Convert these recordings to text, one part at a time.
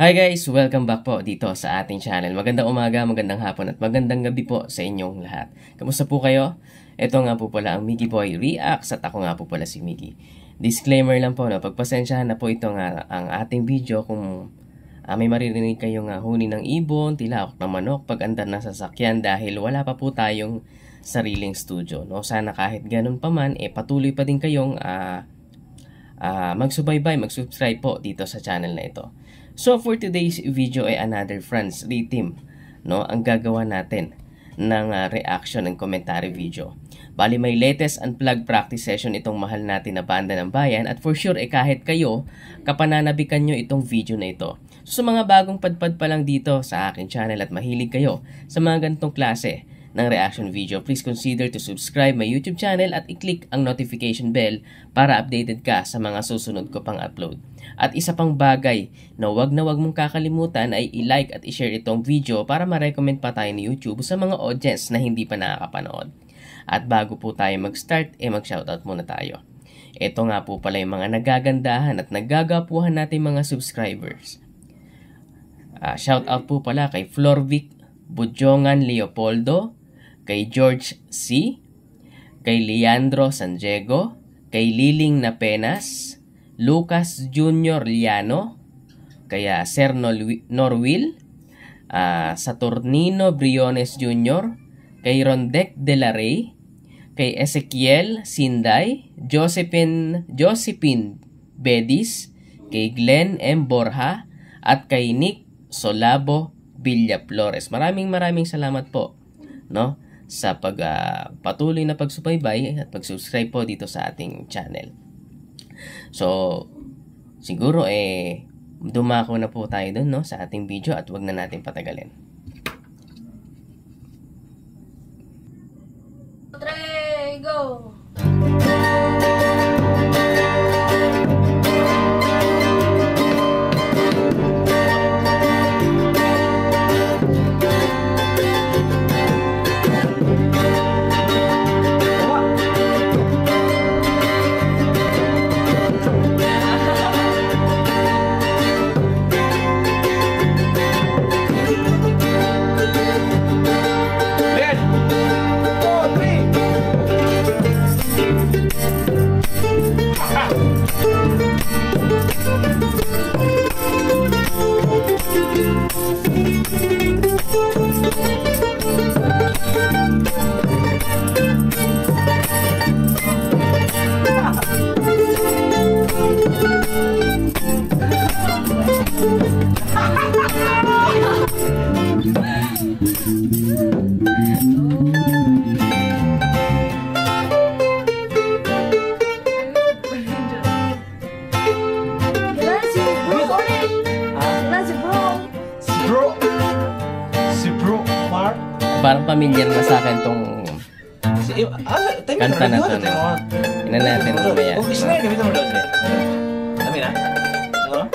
Hi guys! Welcome back po dito sa ating channel. Magandang umaga, magandang hapon at magandang gabi po sa inyong lahat. Kamusta po kayo? Ito nga po pala ang Miggy Boy Reacts at ako nga po pala si Miggy. Disclaimer lang po, no? Pagpasensyahan na po ito nga ang ating video kung may maririnig kayong huni ng ibon, tilawak ng manok, pag-andar ng sasakyan dahil wala pa po tayong sariling studio. No? Sana kahit ganun pa man, patuloy pa din kayong magsubaybay, mag-subscribe po dito sa channel na ito. So for today's video ay another Franz rhythm, no, ang gagawa natin ng reaction and commentary video. Bali may latest unplugged practice session itong mahal natin na banda ng bayan at for sure kahit kayo kapananabikan nyo itong video na ito. So sa mga bagong padpad pa lang dito sa akin channel at mahilig kayo sa mga ganitong klase ng reaction video, please consider to subscribe my YouTube channel at i-click ang notification bell para updated ka sa mga susunod ko pang upload. At isa pang bagay na wag mong kakalimutan ay i-like at i-share itong video para ma-recommend pa tayo ni YouTube sa mga audience na hindi pa nakakapanood. At bago po tayo mag-start, mag-shoutout muna tayo. Ito nga po pala yung mga nagagandahan at naggagapuhan natin mga subscribers. Shoutout po pala kay Florvic Budjongan Leopoldo, kay George C., kay Leandro San Diego, kay Liling Napenas, Lucas Jr. Liano, kay Sir Norwil, Saturnino Briones Jr., kay Rondec de la Rey, kay Ezequiel Sinday, Josephine Bedis, kay Glenn M. Borja, at kay Nick Solabo Villaflores. Maraming salamat po, no, sa patuloy na pagsubaybay at pag-subscribe po dito sa ating channel. So, siguro dumako na po tayo dun, no, sa ating video at wag na natin patagalin. 3, go! Parang pamilyar na sa akin tong kanta na to. Ina natin mamaya. Oh, isa na gamit mo daw. Dami na. Ano?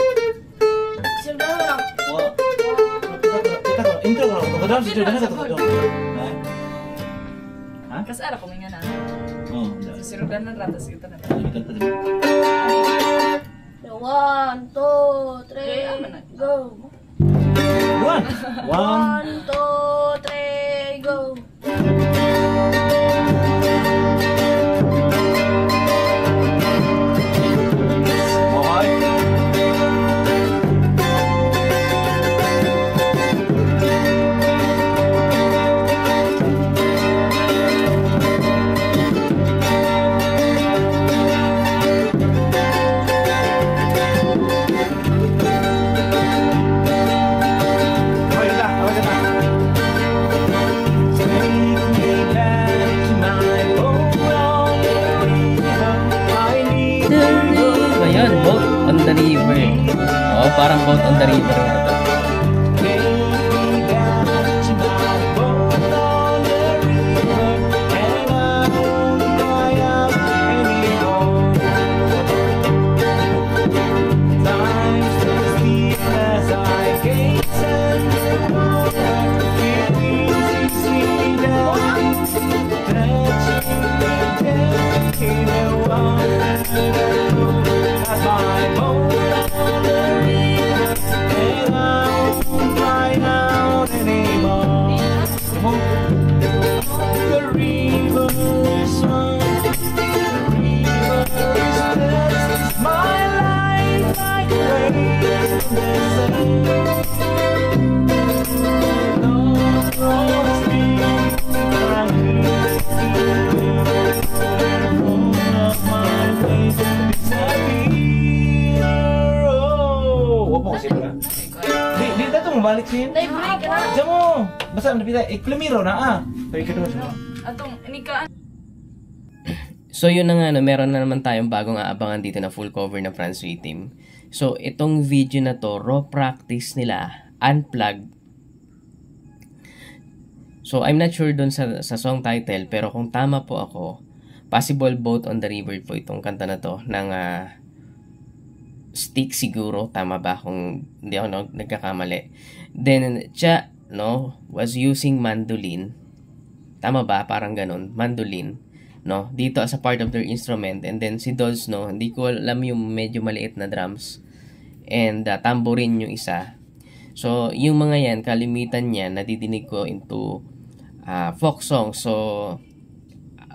Siyempre na. Wow. Kita ko intro ko. Kadang si Jordan na to. Ha? Kasi ara ko nga na. Oh, Sirudan na ratas kita na. 1, 2, 3, go! 1, 1, 2, 3, go! Boat on the river. Oh, parang boat on the river na ito. That's my boat on the river. Alexin. Nai-break ka na. Diyan mo. Basta napita. Iklamiro na Pwede ka doon. Atong, inika. So yun na nga, no, meron na naman tayong bagong aabangan dito na full cover ng France Team. So itong video na to, raw practice nila, unplugged. So I'm not sure dun sa song title, pero kung tama po ako, Possible Boat on the River po itong kanta na to ng Stick siguro, tama ba kung hindi ako nagkakamali. Then Cha, no, was using mandolin. Tama ba? Parang ganun, mandolin. No, dito as a part of their instrument. And then si Dolls, no, hindi ko alam yung medyo maliit na drums and tambourine yung isa. So yung mga yan, kalimitan niya nadidinig ko into folk song. So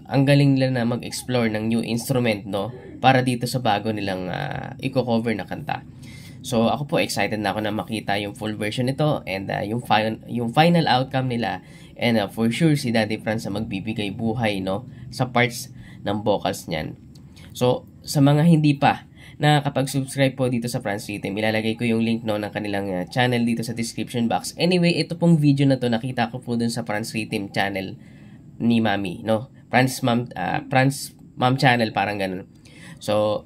ang galing nila na mag-explore ng new instrument, no, para dito sa bago nilang i-cover na kanta. So ako po excited na ako na makita yung full version nito and yung final outcome nila. And for sure si Daddy Franz na magbibigay buhay, no, sa parts ng vocals niyan. So sa mga hindi pa nakakapag-subscribe po dito sa France Rhythm, ilalagay ko yung link, no, ng kanilang channel dito sa description box. Anyway, ito pong video na to nakita ko po dun sa France Rhythm channel ni Mami, no, France Mom channel, parang ganun. So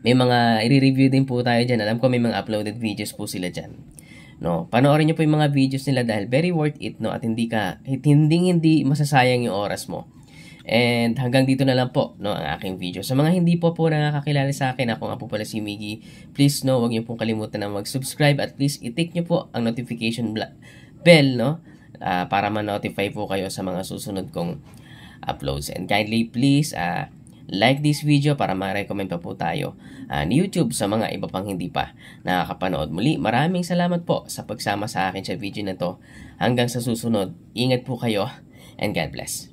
may mga i-review din po tayo dyan. Alam ko may mga uploaded videos po sila dyan. No, panoorin niyo po yung mga videos nila dahil very worth it, no, at hindi masasayang yung oras mo. And hanggang dito na lang po, no, ang aking video. Sa mga hindi po nakakakilala sa akin, ako nga po pala si Miggy. Please, no, huwag niyo pong kalimutan na mag-subscribe at please i-tick niyo po ang notification bell, no, para ma-notify po kayo sa mga susunod kong uploads. And kindly please like this video para ma-recommend pa po tayo ni YouTube sa mga iba pang hindi pa nakakapanood. Muli, maraming salamat po sa pagsama sa akin sa video na to. Hanggang sa susunod, ingat po kayo and God bless.